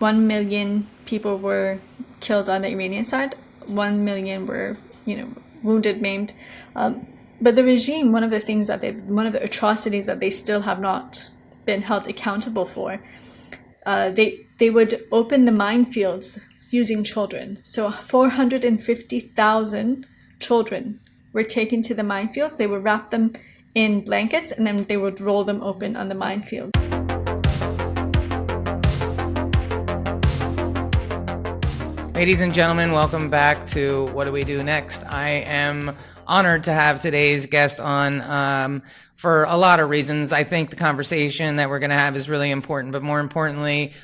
1 million people were killed on the Iranian side. 1 million were, wounded, maimed. But the regime, one of the atrocities that they still have not been held accountable for, they would open the minefields using children. So 450,000 children were taken to the minefields. They would wrap them in blankets and then they would roll them open on the minefield. Ladies and gentlemen, welcome back to What Do We Do Next? I am honored to have today's guest on for a lot of reasons. I think the conversation that we're going to have is really important, but more importantly,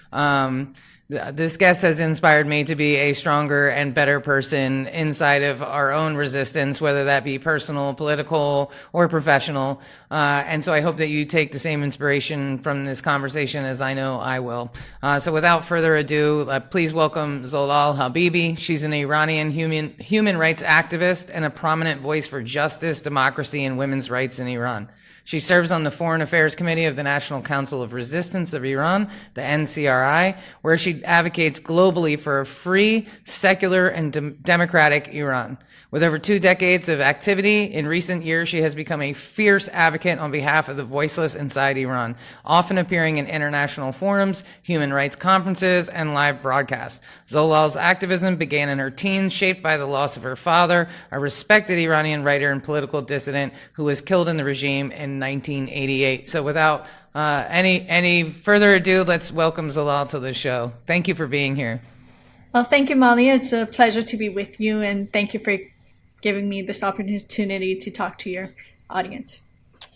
this guest has inspired me to be a stronger and better person inside of our own resistance, whether that be personal, political, or professional. And so I hope that you take the same inspiration from this conversation as I know I will. So without further ado, please welcome Zolal Habibi. She's an Iranian human rights activist and a prominent voice for justice, democracy, and women's rights in Iran. She serves on the Foreign Affairs Committee of the National Council of Resistance of Iran, the NCRI, where she advocates globally for a free, secular, and democratic Iran. With over 2 decades of activity, in recent years she has become a fierce advocate on behalf of the voiceless inside Iran, often appearing in international forums, human rights conferences, and live broadcasts. Zolal's activism began in her teens, shaped by the loss of her father, a respected Iranian writer and political dissident who was killed in the regime in 1988. So without any further ado, let's welcome Zolal to the show. Thank you for being here. Well, thank you, Molly. It's a pleasure to be with you, and thank you for giving me this opportunity to talk to your audience.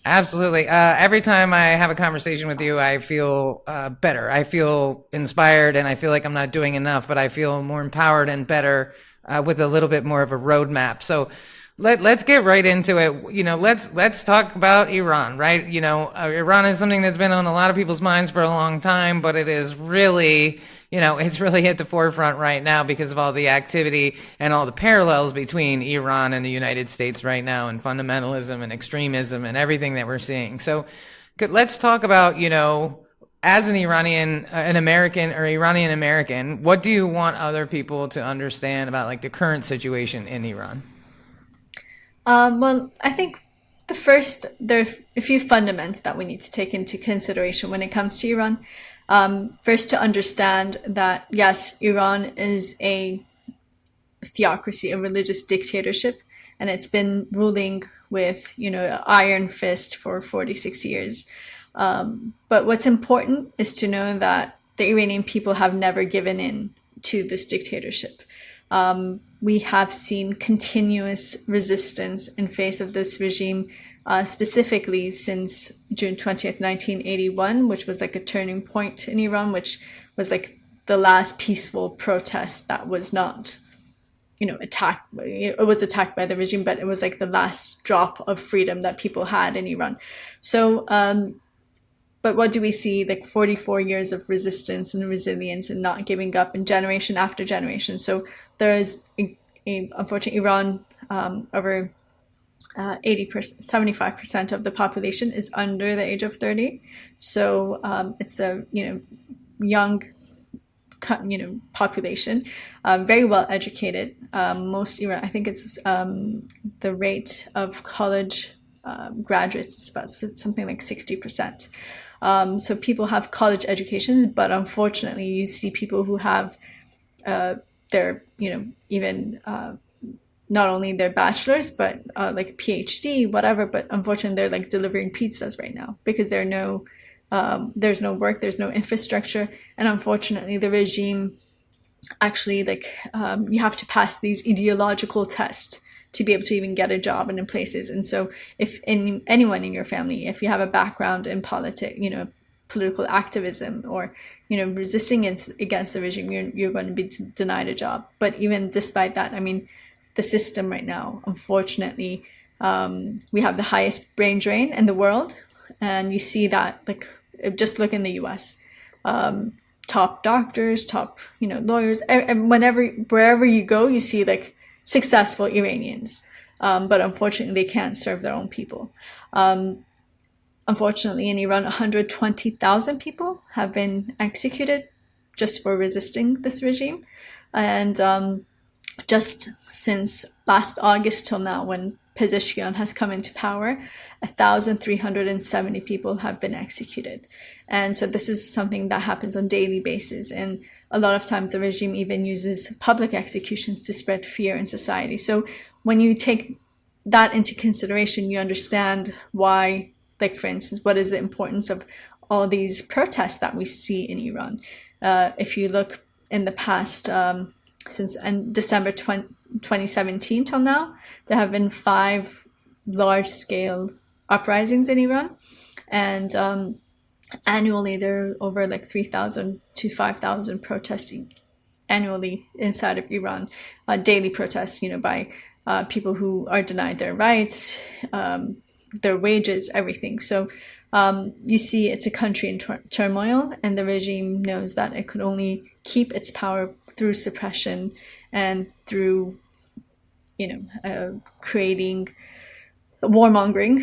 Absolutely. Every time I have a conversation with you, I feel better. I feel inspired, and I feel like I'm not doing enough, but I feel more empowered and better with a little bit more of a roadmap. So let's get right into it. Let's talk about Iran, right? Iran is something that's been on a lot of people's minds for a long time, but it is really, it's really at the forefront right now because of all the activity and all the parallels between Iran and the United States right now, and fundamentalism and extremism and everything that we're seeing. So let's talk about, as an Iranian American, what do you want other people to understand about like the current situation in Iran? Well, I think there are a few fundamentals that we need to take into consideration when it comes to Iran. First, to understand that, yes, Iran is a theocracy, a religious dictatorship, and it's been ruling with, iron fist for 46 years. But what's important is to know that the Iranian people have never given in to this dictatorship. We have seen continuous resistance in face of this regime, specifically since June 20th, 1981, which was like a turning point in Iran, which was like the last peaceful protest that was not, attacked. It was attacked by the regime, but it was like the last drop of freedom that people had in Iran. So, but what do we see? Like 44 years of resistance and resilience and not giving up, and generation after generation. So there is, unfortunately, Iran, over 75% of the population is under the age of 30. So it's a young population, very well educated. Most Iran, I think it's the rate of college graduates is about something like 60%. So people have college education, but unfortunately you see people who have their, even not only their bachelor's, but like PhD, whatever, but unfortunately they're like delivering pizzas right now because there's no work, there's no infrastructure. And unfortunately the regime actually you have to pass these ideological tests to be able to even get a job and in places. And so if anyone in your family, if you have a background in political activism or, resisting against the regime, you're going to be denied a job. But even despite that, the system right now, unfortunately, we have the highest brain drain in the world. And you see that, just look in the US, top doctors, top, lawyers, and wherever you go, you see successful Iranians. But unfortunately, they can't serve their own people. Unfortunately, in Iran, 120,000 people have been executed just for resisting this regime. And just since last August till now, when Pezeshkian has come into power, 1,370 people have been executed. And so this is something that happens on a daily basis. And a lot of times the regime even uses public executions to spread fear in society. So when you take that into consideration, you understand why, like, for instance, what is the importance of all these protests that we see in Iran. If you look in the past, since December 2017 till now, there have been 5 large-scale uprisings in Iran. And annually, there are over like 3,000 to 5,000 protesting annually inside of Iran. Daily protests, by people who are denied their rights, their wages, everything. So you see it's a country in turmoil, and the regime knows that it could only keep its power through suppression and through, creating warmongering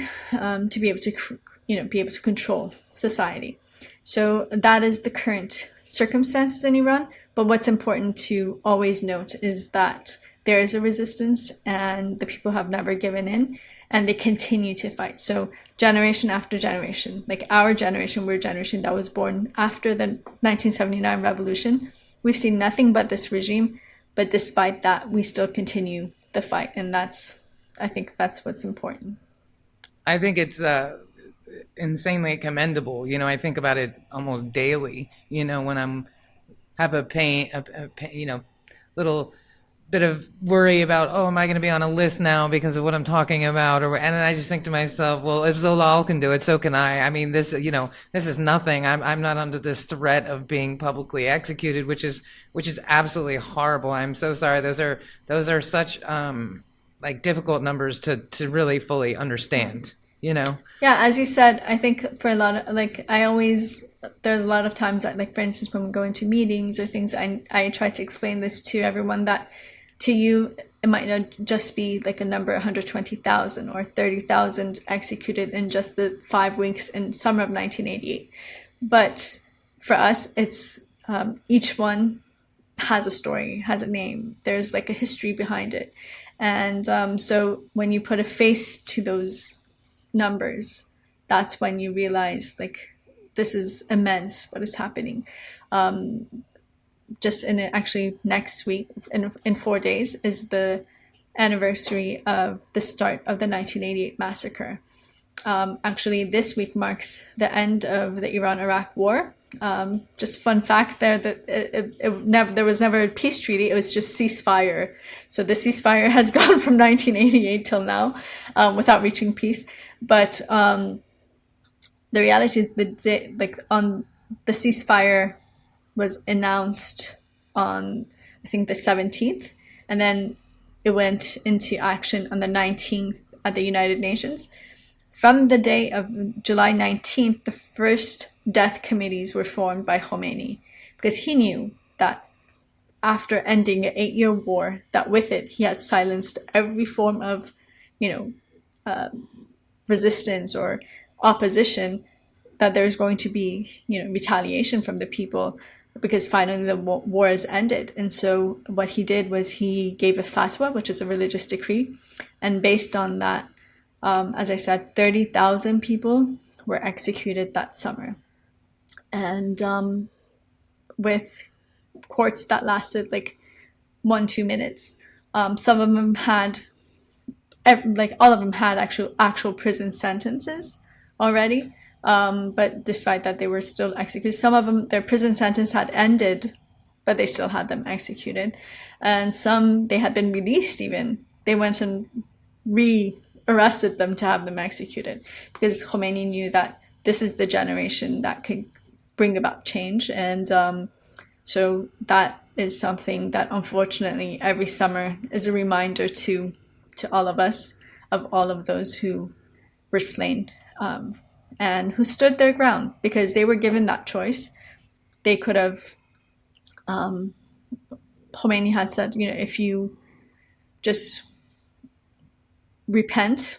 to be able to control society. So that is the current circumstances in Iran. But what's important to always note is that there is a resistance, and the people have never given in, and they continue to fight. So generation after generation, like our generation, we're a generation that was born after the 1979 revolution. We've seen nothing but this regime, but despite that, we still continue the fight. And I think that's what's important. I think it's insanely commendable. I think about it almost daily, when I'm have a pain, little bit of worry about, am I going to be on a list now because of what I'm talking about? And then I just think to myself, well, if Zolal can do it, so can I. I mean, this is nothing. I'm not under this threat of being publicly executed, which is absolutely horrible. I'm so sorry. Those are such difficult numbers to really fully understand. Yeah, as you said, I think for a lot of, there's a lot of times that, for instance, when we go into meetings or things, I try to explain this to everyone that to you, it might not just be like a number 120,000 or 30,000 executed in just the 5 weeks in summer of 1988. But for us, it's each one has a story, has a name. There's like a history behind it. And so when you put a face to those numbers, that's when you realize this is immense what is happening. Just actually next week, in 4 days, is the anniversary of the start of the 1988 massacre. Actually, this week marks the end of the Iran-Iraq war. Just fun fact there that there was never a peace treaty. It was just ceasefire. So the ceasefire has gone from 1988 till now without reaching peace. But the reality is on the ceasefire was announced on, I think, the 17th, and then it went into action on the 19th at the United Nations. From the day of July 19th, the first death committees were formed by Khomeini, because he knew that after ending an 8-year war, that with it he had silenced every form of, resistance or opposition, that there's going to be, retaliation from the people, because finally the war has ended. And so what he did was he gave a fatwa, which is a religious decree. And based on that, as I said, 30,000 people were executed that summer. And with courts that lasted 1-2 minutes. Some of them had, all of them had actual prison sentences already. But despite that, they were still executed. Some of them, their prison sentence had ended, but they still had them executed. And some, they had been released even. They went and re-arrested them to have them executed, because Khomeini knew that this is the generation that could bring about change. And so that is something that, unfortunately, every summer is a reminder to all of us of all of those who were slain. And who stood their ground, because they were given that choice. They could have, Khomeini had said, if you just repent,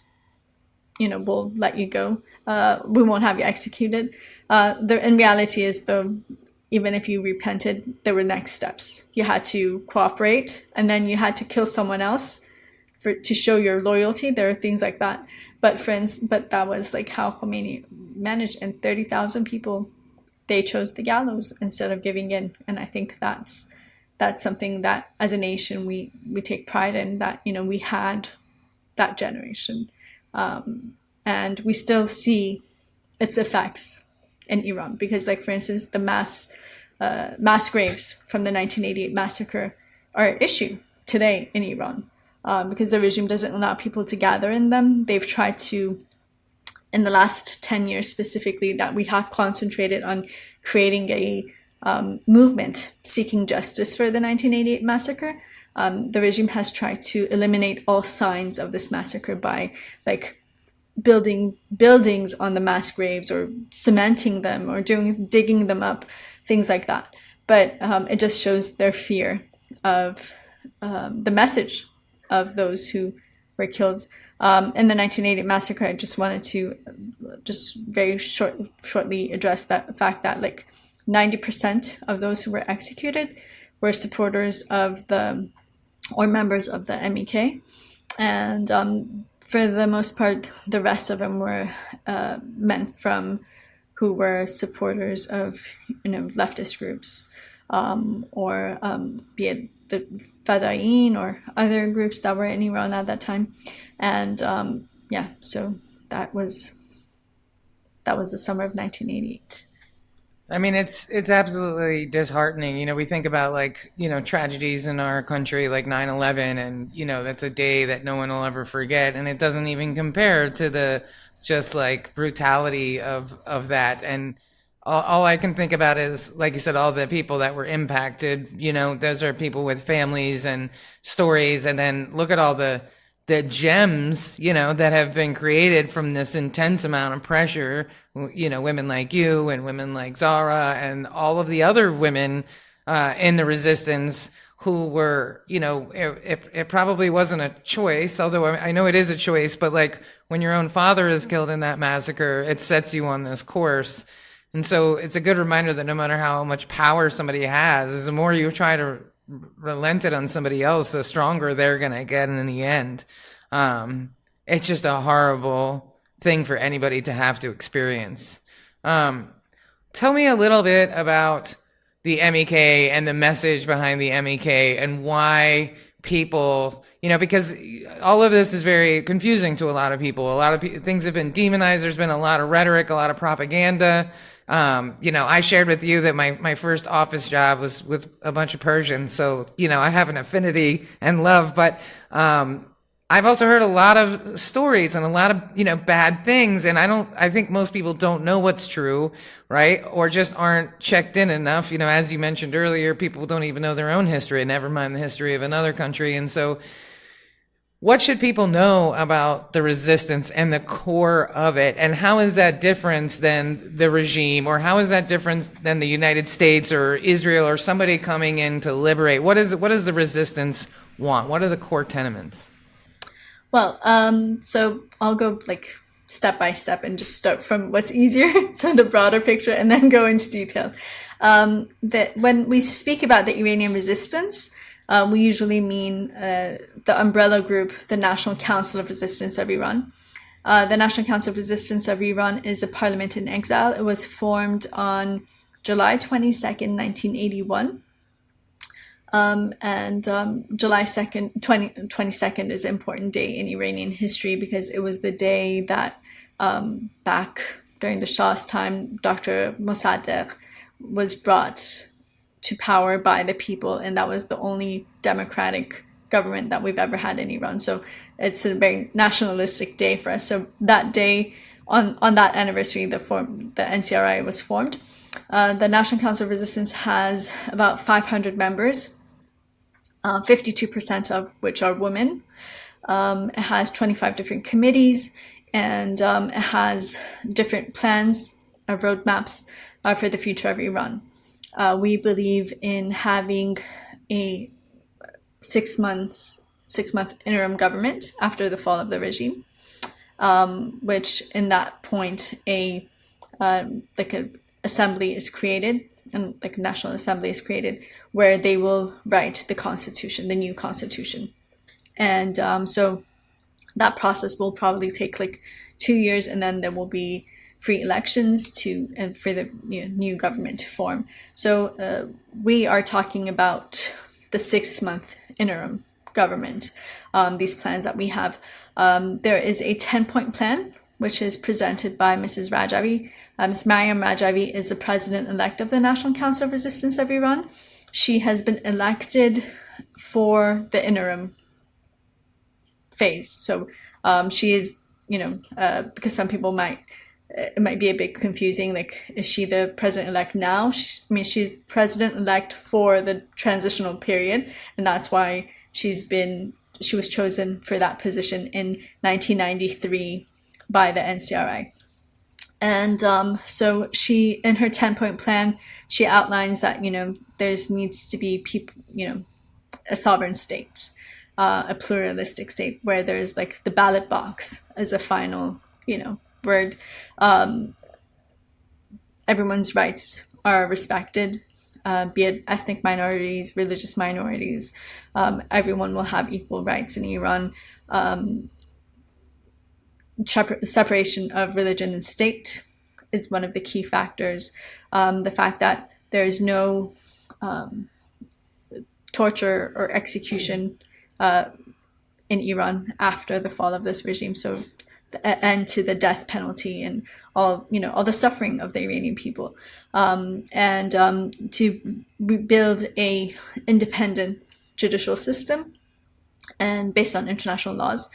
we'll let you go. We won't have you executed. In reality is the even if you repented, there were next steps. You had to cooperate, and then you had to kill someone else to show your loyalty. There are things like that. But that was like how Khomeini managed, and 30,000 people, they chose the gallows instead of giving in. And I think that's something that as a nation we take pride in, that, you know, we had that generation. And we still see its effects in Iran, because, like, for instance, the mass graves from the 1988 massacre are an issue today in Iran, because the regime doesn't allow people to gather in them. They've tried to, in the last 10 years specifically, that we have concentrated on creating a movement seeking justice for the 1988 massacre. The regime has tried to eliminate all signs of this massacre by, like, building buildings on the mass graves, or cementing them, or digging them up, things like that. But it just shows their fear of the message of those who were killed in the 1980 massacre. I just wanted to just very shortly address that fact that, like, 90% of those who were executed were supporters of or members of the MEK, and for the most part, the rest of them were men who were supporters of, you know, leftist groups, or be it the Fadain or other groups that were in Iran at that time. And so that was the summer of 1988. I mean, it's absolutely disheartening. You know, we think about, like, you know, tragedies in our country like 9/11, and, you know, that's a day that no one will ever forget, and it doesn't even compare to the just, like, brutality of that. And all I can think about is, like you said, all the people that were impacted. You know, those are people with families and stories, and then look at all the gems, you know, that have been created from this intense amount of pressure. You know, women like you and women like Zara and all of the other women in the resistance who were, you know, it probably wasn't a choice, although I know it is a choice, but, like, when your own father is killed in that massacre, it sets you on this course. And so it's a good reminder that no matter how much power somebody has, the more you try to relent it on somebody else, the stronger they're going to get in the end. It's just a horrible thing for anybody to have to experience. Tell me a little bit about the MEK and the message behind the MEK, and why people, you know, because all of this is very confusing to a lot of people. A lot of things have been demonized. There's been a lot of rhetoric, a lot of propaganda. You know, I shared with you that my first office job was with a bunch of Persians. So, you know, I have an affinity and love, but, I've also heard a lot of stories and a lot of, you know, bad things. And I think most people don't know what's true, right? Or just aren't checked in enough. You know, as you mentioned earlier, people don't even know their own history, never mind the history of another country. And so what should people know about the resistance and the core of it? And how is that different than the regime? Or how is that different than the United States or Israel or somebody coming in to liberate? What does the resistance want? What are the core tenements? Well, so I'll go, like, step by step and just start from what's easier, so the broader picture, and then go into detail. That when we speak about the Iranian resistance, we usually mean the umbrella group, the National Council of Resistance of Iran. The National Council of Resistance of Iran is a parliament in exile. It was formed on July 22nd, 1981. July 2nd, 22nd is an important day in Iranian history, because it was the day that back during the Shah's time, Dr. Mossadegh was brought to power by the people, and that was the only democratic government that we've ever had in Iran. So it's a very nationalistic day for us. So that day, on that anniversary, the NCRI was formed. The National Council of Resistance has about 500 members. 52% of which are women. It has 25 different committees, and it has different plans or roadmaps for the future of Iran. We believe in having a 6-month interim government after the fall of the regime, which in that point an assembly is created, and like National Assembly is created, where they will write the constitution, the new constitution. And so that process will probably take like 2 years, and then there will be free elections and for the new government to form. So we are talking about the 6-month interim government, these plans that we have. There is a 10-point plan, which is presented by Mrs. Rajavi. Ms. Mariam Rajavi is the president-elect of the National Council of Resistance of Iran. She has been elected for the interim phase. So she is, because some people it might be a bit confusing, like, is she the president-elect now? She's president-elect for the transitional period, and that's why she was chosen for that position in 1993 by the NCRI. And so she, in her 10-point plan, she outlines that, there needs to be a sovereign state, a pluralistic state, where there's like the ballot box as a final, word. Everyone's rights are respected, be it ethnic minorities, religious minorities. Everyone will have equal rights in Iran. Separation of religion and state is one of the key factors. The fact that there is no torture or execution in Iran after the fall of this regime. So the end to the death penalty and all the suffering of the Iranian people, and to build a independent judicial system and based on international laws.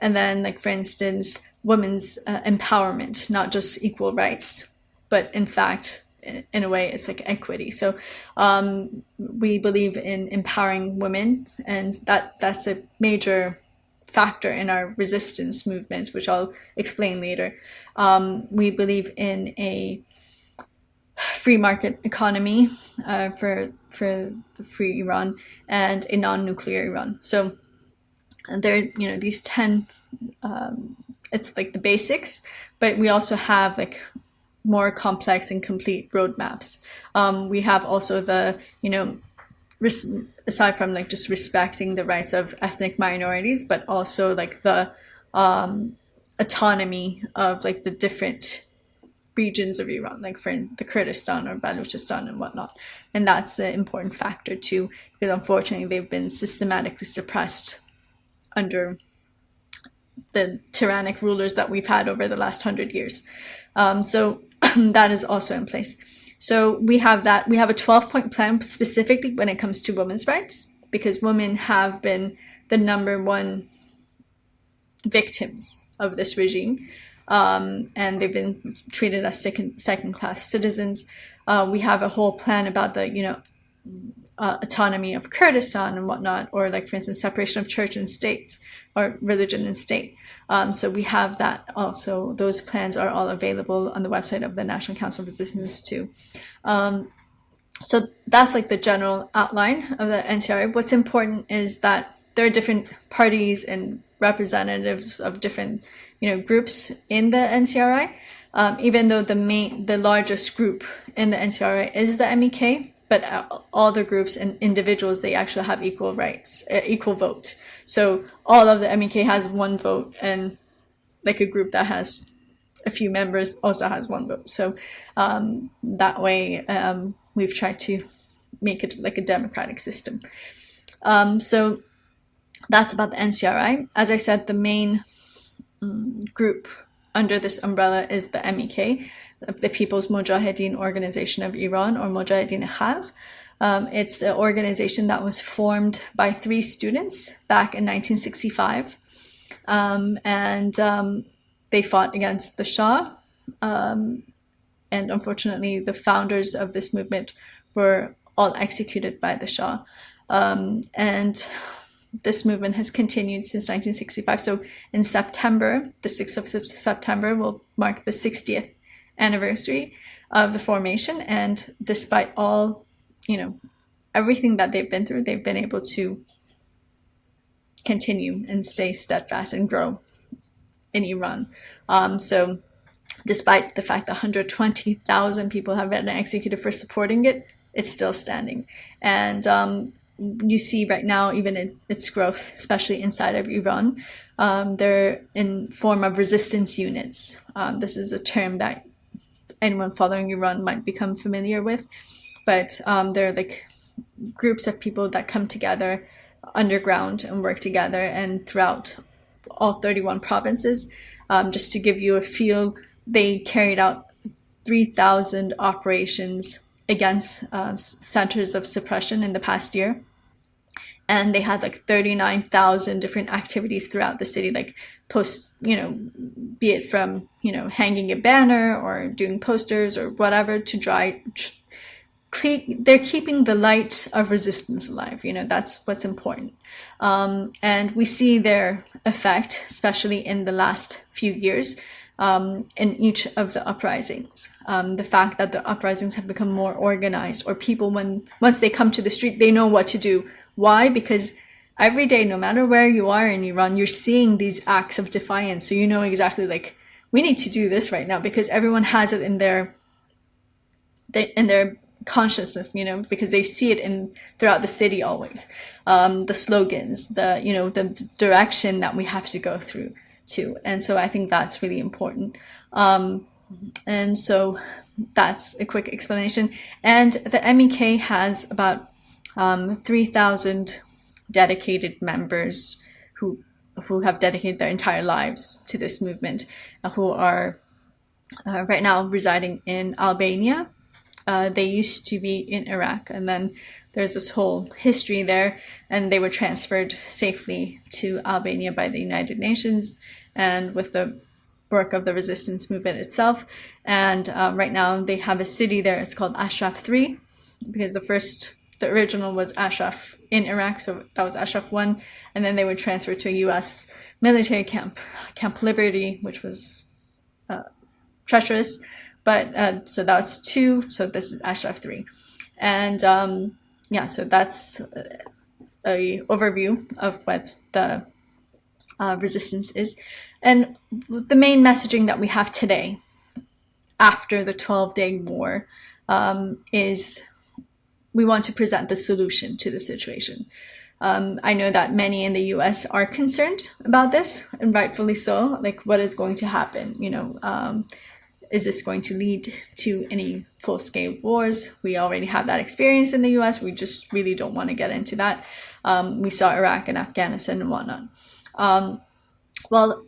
And then, like, for instance, women's empowerment, not just equal rights, but in fact, in a way, it's like equity. So we believe in empowering women, and that's a major factor in our resistance movement, which I'll explain later. We believe in a free market economy for the free Iran and a non-nuclear Iran. So there, these 10, it's like the basics, but we also have like more complex and complete roadmaps. We have also the, aside from like just respecting the rights of ethnic minorities, but also like the autonomy of like the different regions of Iran, like for the Kurdistan or Baluchistan and whatnot. And that's an important factor too, because unfortunately they've been systematically suppressed under the tyrannic rulers that we've had over the last 100 years. So that is also in place. So we have that. We have a 12-point plan specifically when it comes to women's rights, because women have been the number one victims of this regime, and they've been treated as second-class citizens. We have a whole plan about the autonomy of Kurdistan and whatnot, or like, for instance, separation of church and state, or religion and state. So we have that also. Those plans are all available on the website of the National Council of Resistance too. So that's like the general outline of the NCRA. What's important is that there are different parties and representatives of different, groups in the NCRI. Even though the largest group in the NCRI is the MEK, but all the groups and individuals, they actually have equal rights, equal vote. So all of the MEK has one vote, and like a group that has a few members also has one vote. So that way we've tried to make it like a democratic system. So that's about the NCRI. As I said, the main group under this umbrella is the MEK, the People's Mujahideen Organization of Iran, or Mujahideen Khalq. It's an organization that was formed by 3 students back in 1965. And they fought against the Shah. And unfortunately, the founders of this movement were all executed by the Shah. And this movement has continued since 1965. So in September, the 6th of September will mark the 60th anniversary of the formation. And despite all, everything that they've been through, they've been able to continue and stay steadfast and grow in Iran. So despite the fact that 120,000 people have been executed for supporting it, it's still standing. And you see right now, even in its growth, especially inside of Iran, they're in form of resistance units. This is a term that anyone following Iran might become familiar with, but they're like groups of people that come together underground and work together and throughout all 31 provinces. Just to give you a feel, they carried out 3,000 operations against centers of suppression in the past year. And they had like 39,000 different activities throughout the city, like post, be it from, hanging a banner or doing posters or whatever to they're keeping the light of resistance alive. That's what's important. And we see their effect, especially in the last few years, in each of the uprisings. The fact that the uprisings have become more organized, or people, once they come to the street, they know what to do. Why? Because every day, no matter where you are in Iran, you're seeing these acts of defiance. So you know exactly, like, we need to do this right now, because everyone has it in their consciousness, because they see it throughout the city always. The slogans, the direction that we have to go through too. And so I think that's really important. And so that's a quick explanation. And the MEK has about 3,000 dedicated members who have dedicated their entire lives to this movement, who are right now residing in Albania. They used to be in Iraq, and then there's this whole history there, and they were transferred safely to Albania by the United Nations and with the work of the resistance movement itself. And right now they have a city there. It's called Ashraf 3, because the original was Ashraf in Iraq, so that was Ashraf 1, and then they were transferred to a U.S. military camp, Camp Liberty, which was treacherous. But so that's 2, so this is Ashraf 3. And so that's a overview of what the resistance is. And the main messaging that we have today, after the 12-day war, is we want to present the solution to the situation. I know that many in the US are concerned about this, and rightfully so. Like, what is going to happen? Is this going to lead to any full-scale wars? We already have that experience in the US. We just really don't want to get into that. We saw Iraq and Afghanistan and whatnot. Well,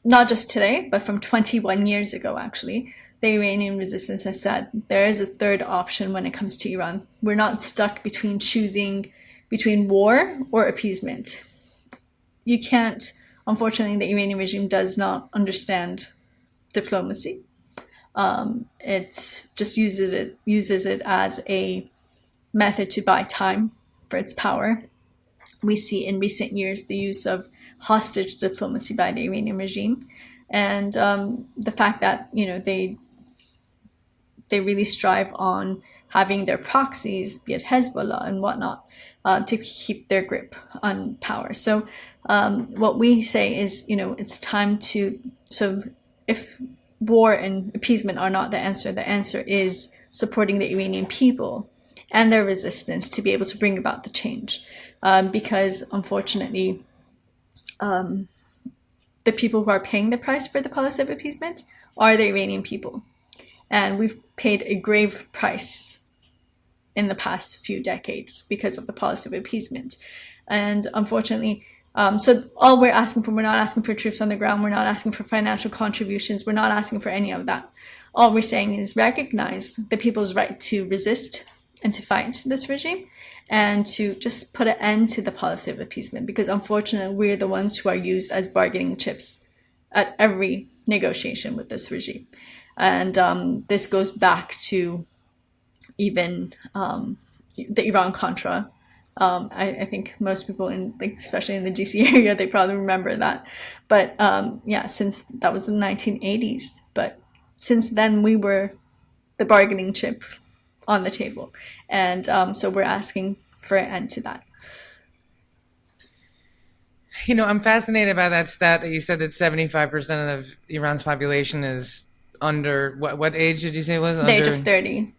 not just today, but from 21 years ago, actually, the Iranian resistance has said there is a third option when it comes to Iran. We're not stuck between choosing between war or appeasement. You can't, unfortunately, the Iranian regime does not understand diplomacy. It just uses it as a method to buy time for its power. We see in recent years the use of hostage diplomacy by the Iranian regime, and the fact that they really strive on having their proxies, be it Hezbollah and whatnot, to keep their grip on power. So what we say is, it's time to, so if war and appeasement are not the answer is supporting the Iranian people and their resistance to be able to bring about the change. Because unfortunately, the people who are paying the price for the policy of appeasement are the Iranian people. And we've paid a grave price in the past few decades because of the policy of appeasement. And unfortunately, so all we're asking for, we're not asking for troops on the ground, we're not asking for financial contributions, we're not asking for any of that. All we're saying is recognize the people's right to resist and to fight this regime, and to just put an end to the policy of appeasement, because unfortunately we're the ones who are used as bargaining chips at every negotiation with this regime. And this goes back to even the Iran-Contra. I think most people, especially in the GC area, they probably remember that. But since that was the 1980s. But since then, we were the bargaining chip on the table. And so we're asking for an end to that. I'm fascinated by that stat that you said that 75% of Iran's population is under what age did you say it was? The age of 30.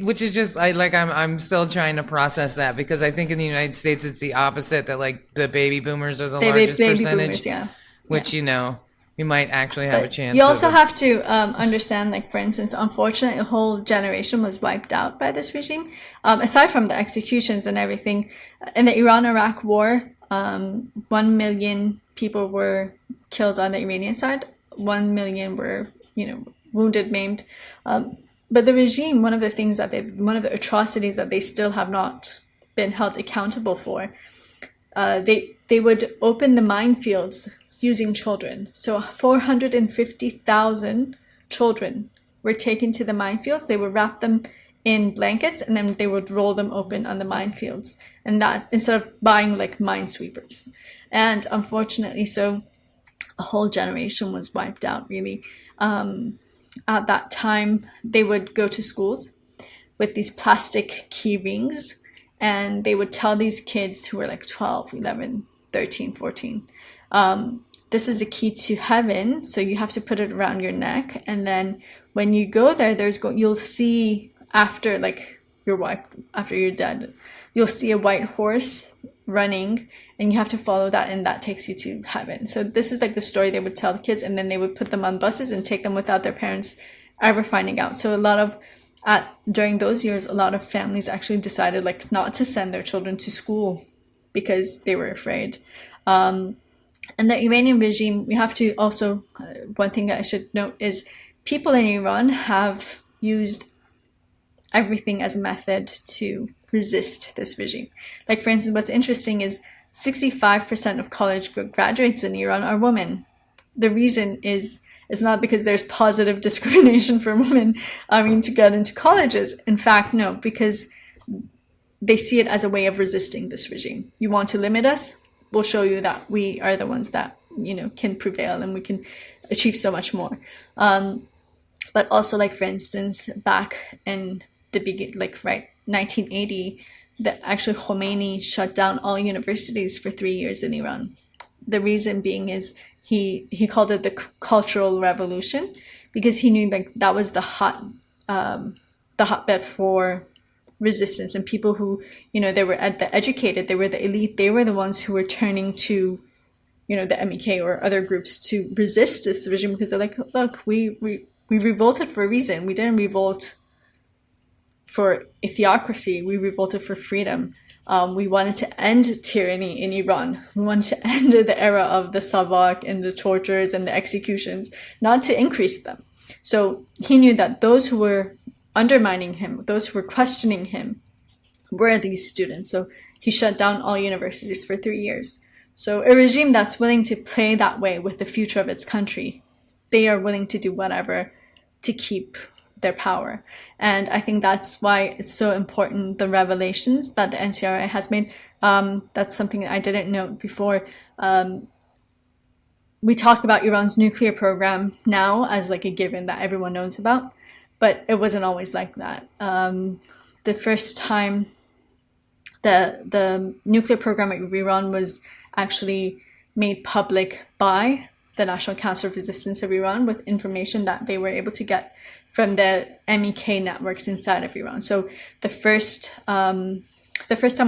Which is just I'm still trying to process that, because I think in the United States it's the opposite, that like the baby boomers are the largest percentage. Boomers, yeah. Which we might actually have a chance. You also have to understand, like, for instance, unfortunately, a whole generation was wiped out by this regime. Aside from the executions and everything, in the Iran-Iraq war, 1 million people were killed on the Iranian side. 1 million were, wounded, maimed. But the regime, one of the atrocities that they still have not been held accountable for, they would open the minefields using children. So 450,000 children were taken to the minefields. They would wrap them in blankets, and then they would roll them open on the minefields. And that, instead of buying like minesweepers. And unfortunately, so a whole generation was wiped out, really. At that time, they would go to schools with these plastic key rings, and they would tell these kids who were like 12, 11, 13, 14, this is a key to heaven, so you have to put it around your neck, and then when you go there, you'll see after you're dead, you'll see a white horse running, and you have to follow that, and that takes you to heaven. So this is like the story they would tell the kids, and then they would put them on buses and take them without their parents ever finding out. So during those years, a lot of families actually decided like not to send their children to school because they were afraid. And the Iranian regime, we have to also, one thing that I should note is people in Iran have used everything as a method to resist this regime. Like, for instance, what's interesting is 65% of college graduates in Iran are women. The reason is it's not because there's positive discrimination for women, to get into colleges. In fact, no, because they see it as a way of resisting this regime. You want to limit us? We'll show you that we are the ones that, can prevail, and we can achieve so much more. But also, like, for instance, back in the 1980, actually Khomeini shut down all universities for 3 years in Iran. The reason being is he called it the cultural revolution, because he knew like that was the hotbed for resistance, and people who, they were educated, they were the elite, they were the ones who were turning to, the MEK or other groups to resist this regime, because they're like, look, we revolted for a reason. We didn't revolt for a theocracy. We revolted for freedom. We wanted to end tyranny in Iran. We wanted to end the era of the savak and the tortures and the executions, not to increase them. So he knew that those who were undermining him, those who were questioning him, were these students. So he shut down all universities for 3 years. So a regime that's willing to play that way with the future of its country, they are willing to do whatever to keep their power. And I think that's why it's so important, the revelations that the NCRA has made. That's something I didn't note before. We talk about Iran's nuclear program now as like a given that everyone knows about, but it wasn't always like that. The first time the nuclear program of Iran was actually made public by the National Council of Resistance of Iran, with information that they were able to get from the MEK networks inside of Iran. So the first time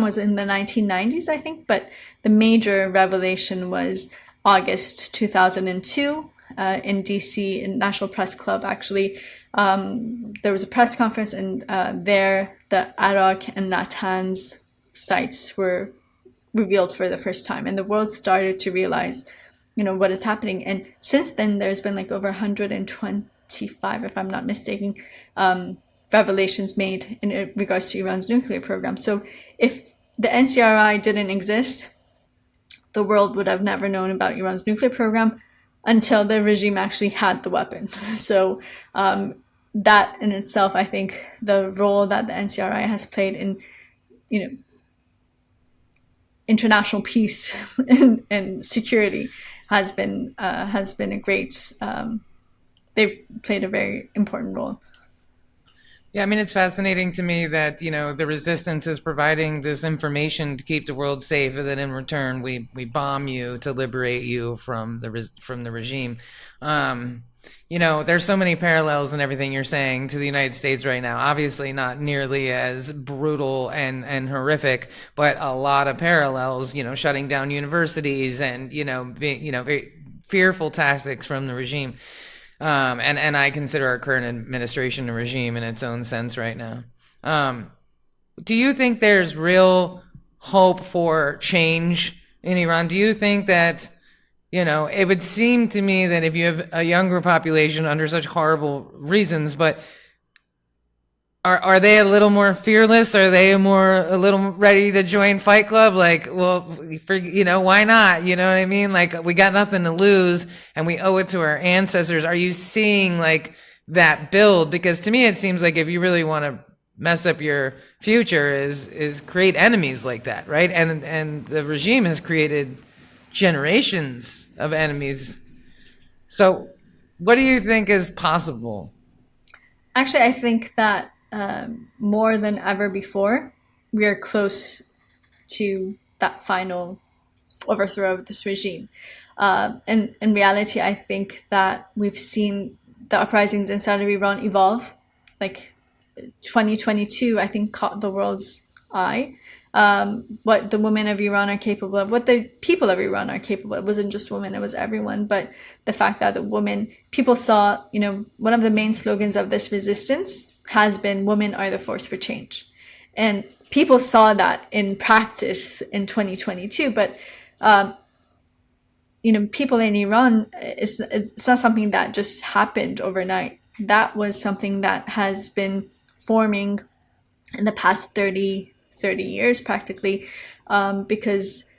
was in the 1990s, I think, but the major revelation was August 2002 in DC, in National Press Club. Actually, there was a press conference, and there the Arak and Natanz sites were revealed for the first time, and the world started to realize, what is happening. And since then, there's been like over 125, if I'm not mistaken, revelations made in regards to Iran's nuclear program. So if the NCRI didn't exist, the world would have never known about Iran's nuclear program until the regime actually had the weapon. So that in itself, I think the role that the NCRI has played in, international peace and security has been a great. They've played a very important role. Yeah, I mean, it's fascinating to me that, the resistance is providing this information to keep the world safe, and then in return, we bomb you to liberate you from the regime. There's so many parallels in everything you're saying to the United States right now. Obviously not nearly as brutal and horrific, but a lot of parallels, shutting down universities and, very fearful tactics from the regime. And I consider our current administration a regime in its own sense right now. Do you think there's real hope for change in Iran? Do you think that, it would seem to me that if you have a younger population under such horrible reasons, but are they a little more fearless? Are they a little ready to join Fight Club? Like, well, why not? You know what I mean? Like, we got nothing to lose and we owe it to our ancestors. Are you seeing like that build? Because to me, it seems like if you really want to mess up your future is create enemies like that, right? And the regime has created generations of enemies. So what do you think is possible? Actually, I think that more than ever before, we are close to that final overthrow of this regime. And in reality, I think that we've seen the uprisings inside of Iran evolve. Like 2022, I think, caught the world's eye. What the women of Iran are capable of, what the people of Iran are capable of. It wasn't just women, it was everyone. But the fact that the women, people saw, one of the main slogans of this resistance has been women are the force for change. And people saw that in practice in 2022. But, people in Iran, it's not something that just happened overnight. That was something that has been forming in the past 30 years practically, because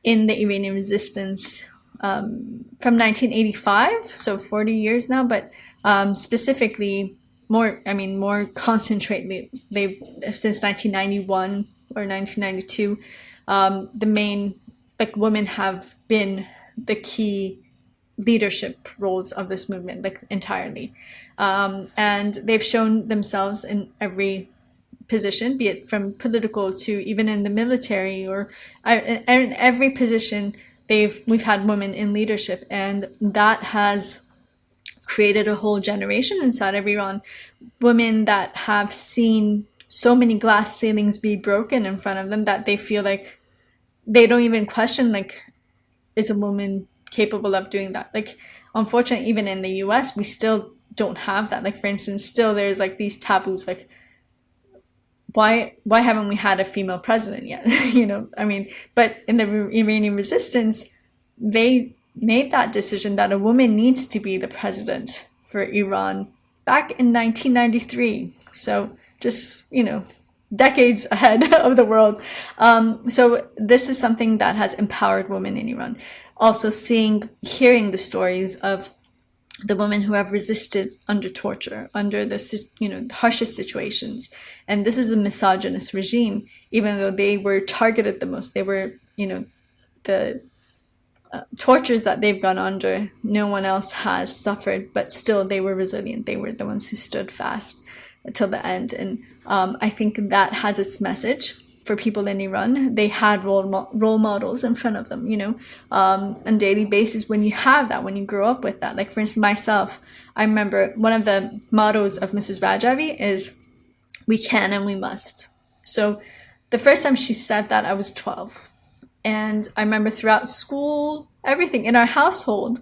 in the Iranian resistance from 1985, so 40 years now, but specifically more concentratedly, since 1991 or 1992, the main women have been the key leadership roles of this movement, entirely, and they've shown themselves in every position, be it from political to even in the military, or in every position we've had women in leadership, and that has created a whole generation inside of Iran, women that have seen so many glass ceilings be broken in front of them that they feel like they don't even question, is a woman capable of doing that? Unfortunately, even in the US, we still don't have that. For instance, still there's these taboos, why haven't we had a female president yet? But in the Iranian resistance, they made that decision that a woman needs to be the president for Iran back in 1993. So just, decades ahead of the world. So this is something that has empowered women in Iran. Also hearing the stories of the women who have resisted under torture, under the harshest situations. And this is a misogynist regime, even though they were targeted the most. They were, the tortures that they've gone under, no one else has suffered, but still they were resilient. They were the ones who stood fast until the end. And I think that has its message for people in Iran. They had role models in front of them, on daily basis. When you have that, when you grow up with that, for instance, myself, I remember one of the mottos of Mrs. Rajavi is, "We can and we must." So the first time she said that, I was 12. And I remember throughout school, everything in our household,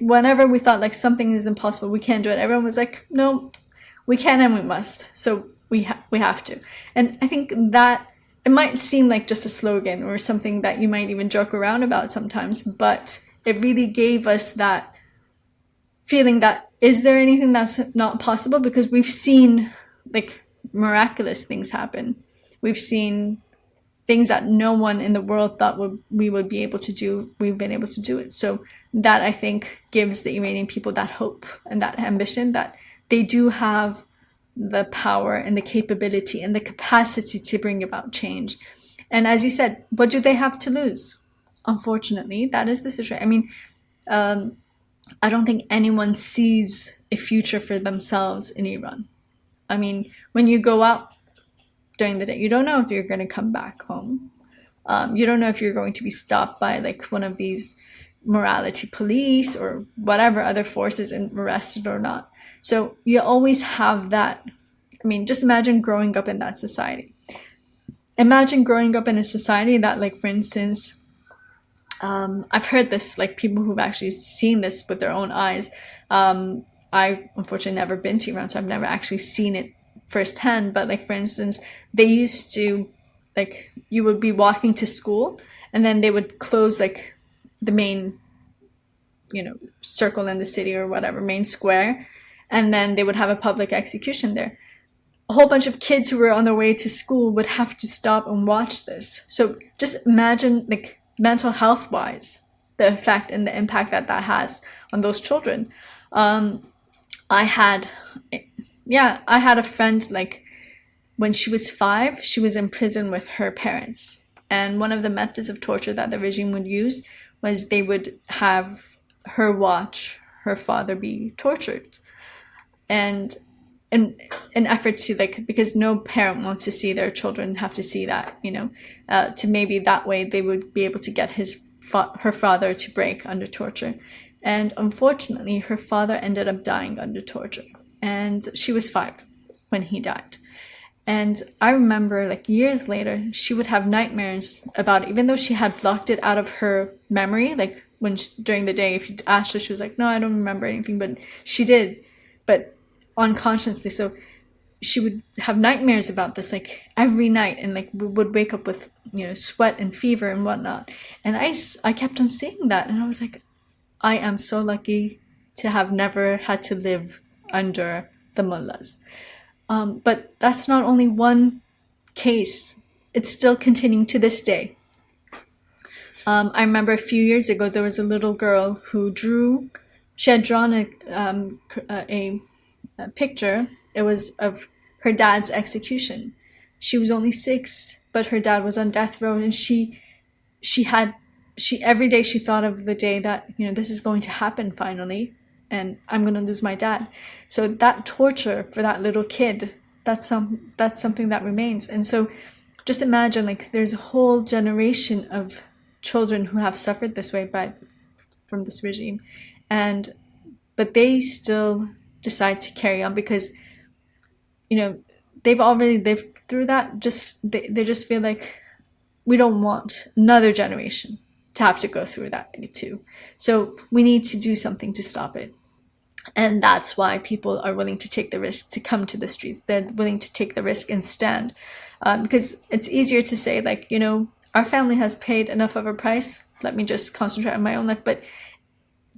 whenever we thought something is impossible, we can't do it, everyone was like, "No, we can and we must." So we have to. And I think that it might seem like just a slogan or something that you might even joke around about sometimes, but it really gave us that feeling that, is there anything that's not possible? Because we've seen miraculous things happen. We've seen things that no one in the world thought we would be able to do. We've been able to do it. So that, I think, gives the Iranian people that hope and that ambition that they do have the power and the capability and the capacity to bring about change. And as you said, what do they have to lose? Unfortunately, that is the situation. I don't think anyone sees a future for themselves in Iran. When you go out during the day, you don't know if you're going to come back home. You don't know if you're going to be stopped by one of these morality police or whatever other forces and arrested or not. So you always have that. I mean, just imagine growing up in that society. Imagine growing up in a society that, like, for instance, I've heard this, like, people who've actually seen this with their own eyes. I unfortunately never been to Iran, so I've never actually seen it firsthand. But, like, for instance, they used to, like, you would be walking to school, and then they would close, like, the main, circle in the city or whatever, main square, and then they would have a public execution there. A whole bunch of kids who were on their way to school would have to stop and watch this. So just imagine, like, mental health wise, the effect and the impact that has on those children. I had a friend, like, when she was 5, she was in prison with her parents. And one of the methods of torture that the regime would use was they would have her watch her father be tortured. And in an effort to, like, because no parent wants to see their children have to see that, to maybe that way they would be able to get her father to break under torture. And unfortunately, her father ended up dying under torture. And she was 5 when he died. And I remember, like, years later, she would have nightmares about it, even though she had blocked it out of her memory. Like, during the day, if you asked her, she was like, no, I don't remember anything, but she did, but unconsciously. So she would have nightmares about this, like, every night, and, like, would wake up with, sweat and fever and whatnot. And I kept on seeing that, and I was like, I am so lucky to have never had to live under the mullahs. But that's not only one case. It's still continuing to this day. I remember a few years ago, there was a little girl who she had drawn a picture. It was of her dad's execution. She was only 6, but her dad was on death row, and she every day she thought of the day that, this is going to happen finally, and I'm going to lose my dad. So that torture for that little kid, that's something that remains. And so just imagine, like, there's a whole generation of children who have suffered this way from this regime, but they still decide to carry on because, they've already lived through that. They just feel like we don't want another generation to have to go through that too. So we need to do something to stop it. And that's why people are willing to take the risk to come to the streets. They're willing to take the risk and stand. Because it's easier to say, like, our family has paid enough of a price. Let me just concentrate on my own life. But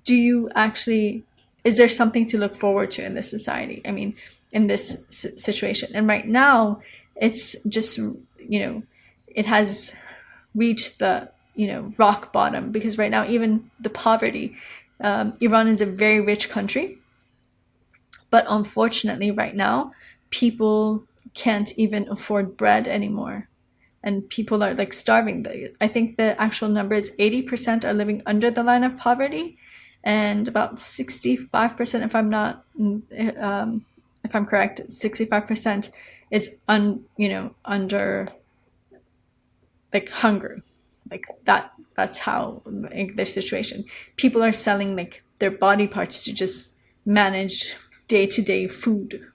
is there something to look forward to in this society? I mean, in this situation. And right now, it's just, it has reached the, rock bottom. Because right now, even the poverty, Iran is a very rich country. But unfortunately, right now, people can't even afford bread anymore. And people are, like, starving. I think the actual number is 80% are living under the line of poverty, and about 65%, if I'm correct, 65% is under, like, hunger. Like, that's how, like, their situation. People are selling, like, their body parts to just manage day-to-day food.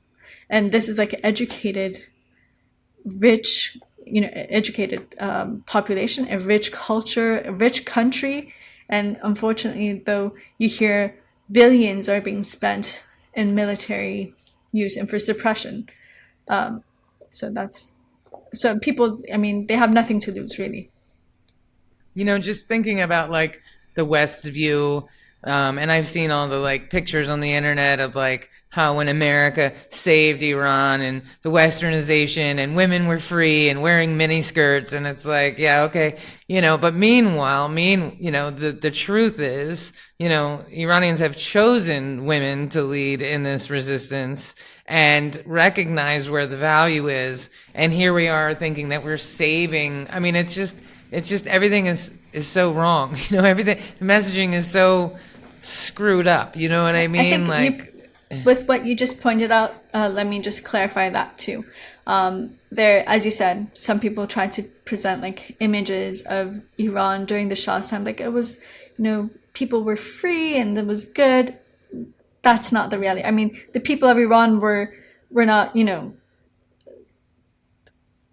And this is, like, educated, rich, population, a rich culture, a rich country. And unfortunately, though, you hear billions are being spent in military use and for suppression. So people, I mean, they have nothing to lose, really. Just thinking about, like, the West's view, and I've seen all the, like, pictures on the internet of, like, how when America saved Iran and the westernization and women were free and wearing miniskirts, and it's like, yeah, okay, but meanwhile, the truth is, Iranians have chosen women to lead in this resistance and recognize where the value is, and here we are thinking that we're saving. I mean, it's just everything is so wrong. Everything, the messaging is so screwed up. You know what I mean? With what you just pointed out, let me just clarify that too. There, as you said, some people try to present, like, images of Iran during the Shah's time, like it was, people were free and it was good. That's not the reality. I mean, the people of Iran were not,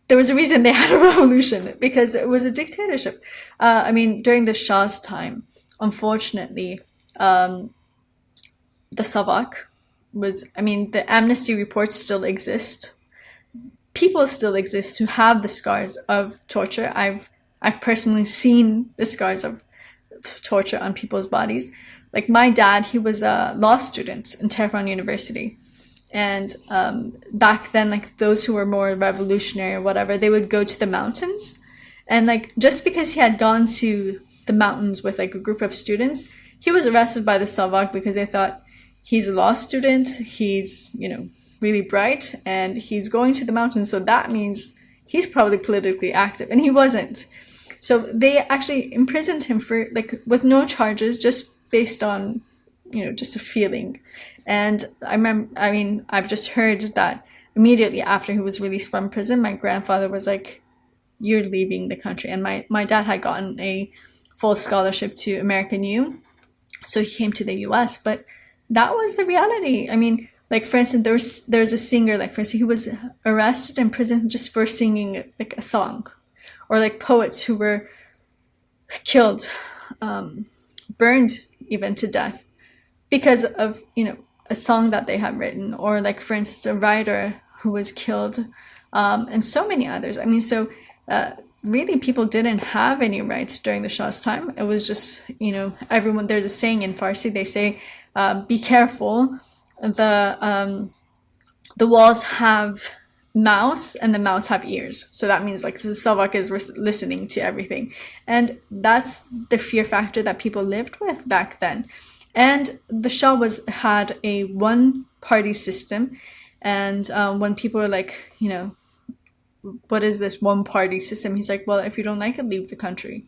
there was a reason they had a revolution, because it was a dictatorship. I mean, during the Shah's time, unfortunately, the Savak the amnesty reports still exist. People still exist who have the scars of torture. I've personally seen the scars of torture on people's bodies. Like my dad, he was a law student in Tehran University. And back then, like those who were more revolutionary or whatever, they would go to the mountains. And like just because he had gone to the mountains with like a group of students, he was arrested by the Savak because they thought he's a law student, he's, really bright, and he's going to the mountains. So that means he's probably politically active. And he wasn't. So they actually imprisoned him for like with no charges, just based on, just a feeling. And I've just heard that immediately after he was released from prison, my grandfather was like, "You're leaving the country." And my dad had gotten a full scholarship to American U, so he came to the US. But that was the reality. I mean, like for instance, there's a singer, like for instance, he was arrested in prison just for singing like a song, or like poets who were killed, burned even to death because of a song that they had written, or like for instance a writer who was killed, and so many others. I mean, so really people didn't have any rights during the Shah's time. It was just everyone. There's a saying in Farsi, they say, be careful, the walls have mouths and the mouths have ears. So that means like the Savak is listening to everything, and that's the fear factor that people lived with back then. And the Shah had a one-party system, and when people were like, what is this one-party system? He's like, well, if you don't like it, leave the country.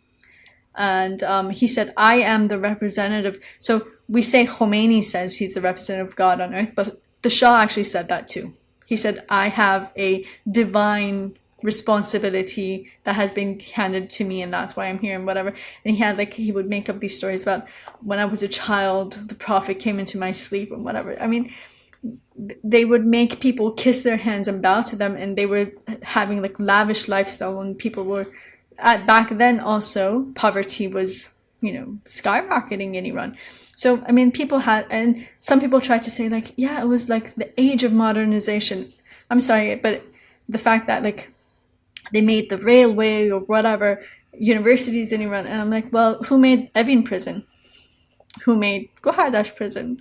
And he said, I am the representative. So we say Khomeini says he's the representative of God on earth, but the Shah actually said that too. He said, I have a divine responsibility that has been handed to me, and that's why I'm here, and whatever. And he would make up these stories about when I was a child, the prophet came into my sleep and whatever. I mean, they would make people kiss their hands and bow to them, and they were having like lavish lifestyle when people were back then. Also, poverty was skyrocketing in Iran. So I mean, people had, and some people tried to say like, yeah, it was like the age of modernization. I'm sorry, but the fact that like they made the railway or whatever, universities in Iran, and I'm like, well, who made Evin prison? Who made Gohardash prison?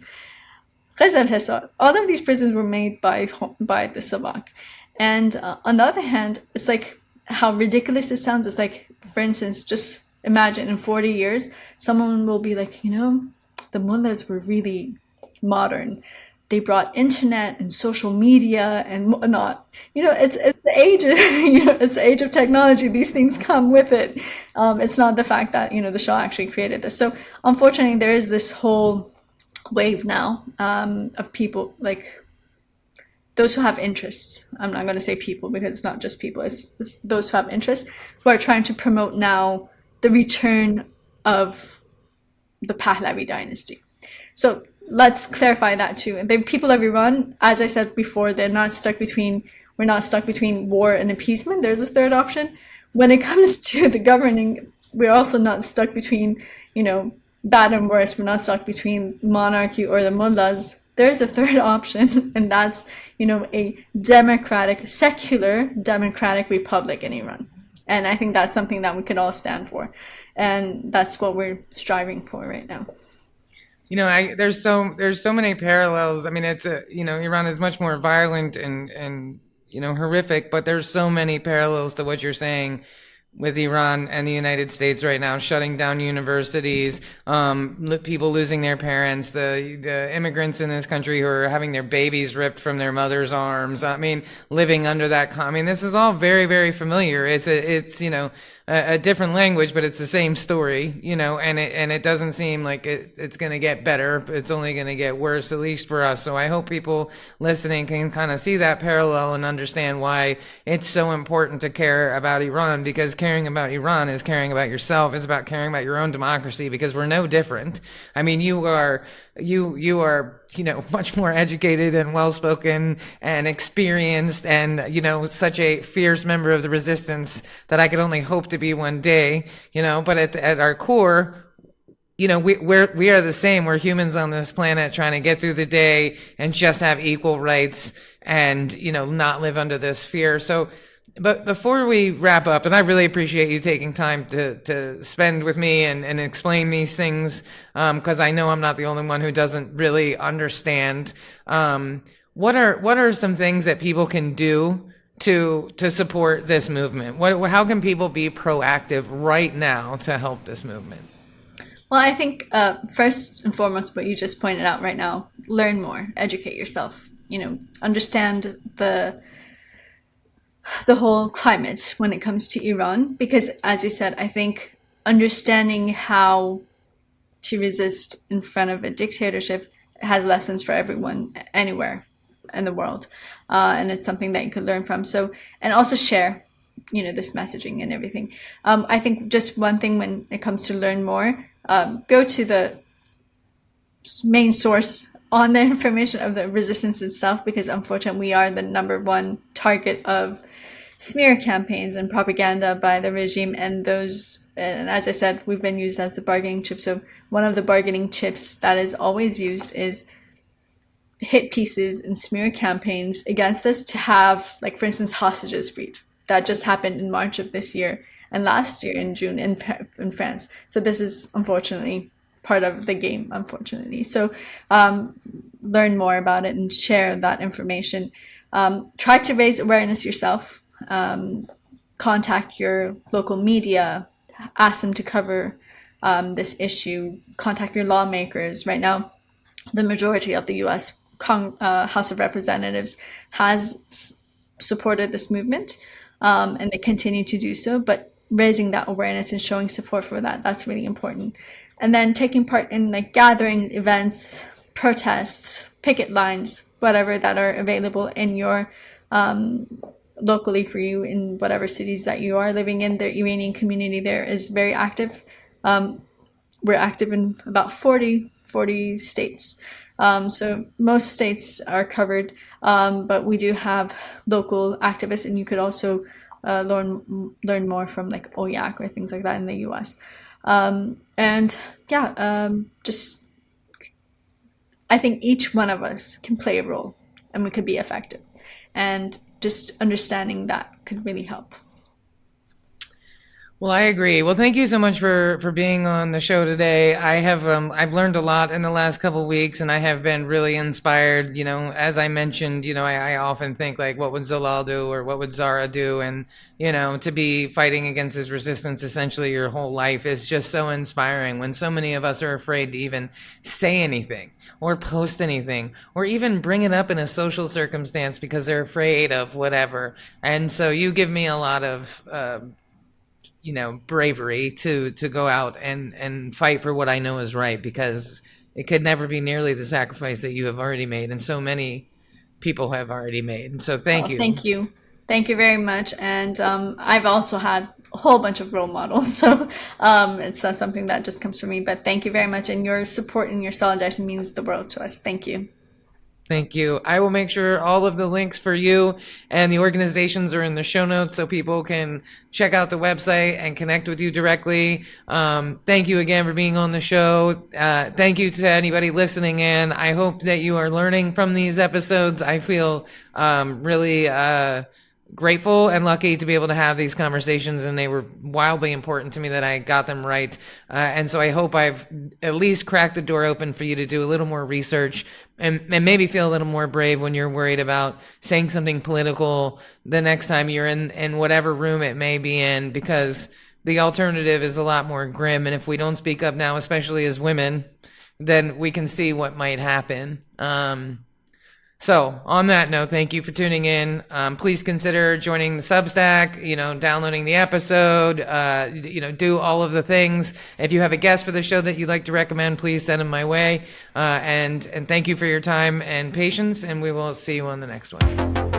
Ghazal Hisar? All of these prisons were made by the Savak. And on the other hand, it's like how ridiculous it sounds. It's like, for instance, just imagine in 40 years, someone will be like, the mullahs were really modern. They brought internet and social media and whatnot. It's the age of, it's the age of technology. These things come with it. It's not the fact that, the Shah actually created this. So unfortunately, there is this whole wave now of people, like those who have interests. I'm not going to say people because it's not just people. It's those who have interests who are trying to promote now the return of the Pahlavi dynasty. So let's clarify that too. The people of Iran, as I said before, we're not stuck between war and appeasement. There's a third option. When it comes to the governing, we're also not stuck between, bad and worse. We're not stuck between monarchy or the mullahs. There's a third option, and that's, a secular democratic republic in Iran. And I think that's something that we can all stand for. And that's what we're striving for right now. There's so many parallels. I mean, it's Iran is much more violent and horrific, but there's so many parallels to what you're saying with Iran and the United States right now, shutting down universities, people losing their parents, the immigrants in this country who are having their babies ripped from their mother's arms. I mean, living under that. This is all very, very familiar. It's a different language, but it's the same story, and it doesn't seem like it's going to get better. It's only going to get worse, at least for us. So I hope people listening can kind of see that parallel and understand why it's so important to care about Iran, because caring about Iran is caring about yourself. It's about caring about your own democracy, because we're no different. I mean, you are much more educated and well-spoken and experienced and, such a fierce member of the resistance that I could only hope to be one day, but at our core, we are the same. We're humans on this planet trying to get through the day and just have equal rights and, not live under this fear. So, but before we wrap up, and I really appreciate you taking time to spend with me and explain these things, because I know I'm not the only one who doesn't really understand. What are some things that people can do to support this movement? How can people be proactive right now to help this movement? Well, I think first and foremost, what you just pointed out right now, learn more, educate yourself, understand the whole climate when it comes to Iran, because as you said, I think understanding how to resist in front of a dictatorship has lessons for everyone anywhere in the world, and it's something that you could learn from. So, and also share, this messaging and everything. I think just one thing when it comes to learn more, go to the main source on the information of the resistance itself, because unfortunately we are the number one target of smear campaigns and propaganda by the regime, and as I said, we've been used as the bargaining chip. So one of the bargaining chips that is always used is hit pieces and smear campaigns against us to have, like, for instance, hostages freed. That just happened in March of this year, and last year in June in France. So this is unfortunately part of the game, unfortunately. So learn more about it and share that information. Try to raise awareness yourself. Contact your local media, ask them to cover this issue, contact your lawmakers. Right now, the majority of the U.S. House of Representatives has supported this movement, and they continue to do so, but raising that awareness and showing support for that's really important. And then taking part in gathering events, protests, picket lines, whatever that are available in your locally for you in whatever cities that you are living in. The Iranian community there is very active. We're active in about 40 states. So most states are covered, but we do have local activists, and you could also learn more from OYAC or things like that in the US. Just I think each one of us can play a role and we could be effective, and just understanding that could really help. Well, I agree. Well, thank you so much for being on the show today. I've learned a lot in the last couple of weeks, and I have been really inspired. As I mentioned, I often think what would Zolal do or what would Zara do, and to be fighting against this resistance essentially your whole life is just so inspiring, when so many of us are afraid to even say anything or post anything or even bring it up in a social circumstance because they're afraid of whatever. And so you give me a lot of bravery to go out and fight for what I know is right, because it could never be nearly the sacrifice that you have already made and so many people have already made. And so thank you. Thank you very much. And I've also had a whole bunch of role models, so it's not something that just comes from me, but thank you very much, and your support and your solidarity means the world to us. Thank you. Thank you. I will make sure all of the links for you and the organizations are in the show notes so people can check out the website and connect with you directly. Thank you again for being on the show. Thank you to anybody listening in. I hope that you are learning from these episodes. I feel really grateful and lucky to be able to have these conversations, and they were wildly important to me that I got them right. And so I hope I've at least cracked the door open for you to do a little more research and maybe feel a little more brave when you're worried about saying something political the next time you're in whatever room it may be in, because the alternative is a lot more grim. And if we don't speak up now, especially as women, then we can see what might happen. So on that note, thank you for tuning in. Please consider joining the Substack, downloading the episode, do all of the things. If you have a guest for the show that you'd like to recommend, please send them my way. And thank you for your time and patience, and we will see you on the next one.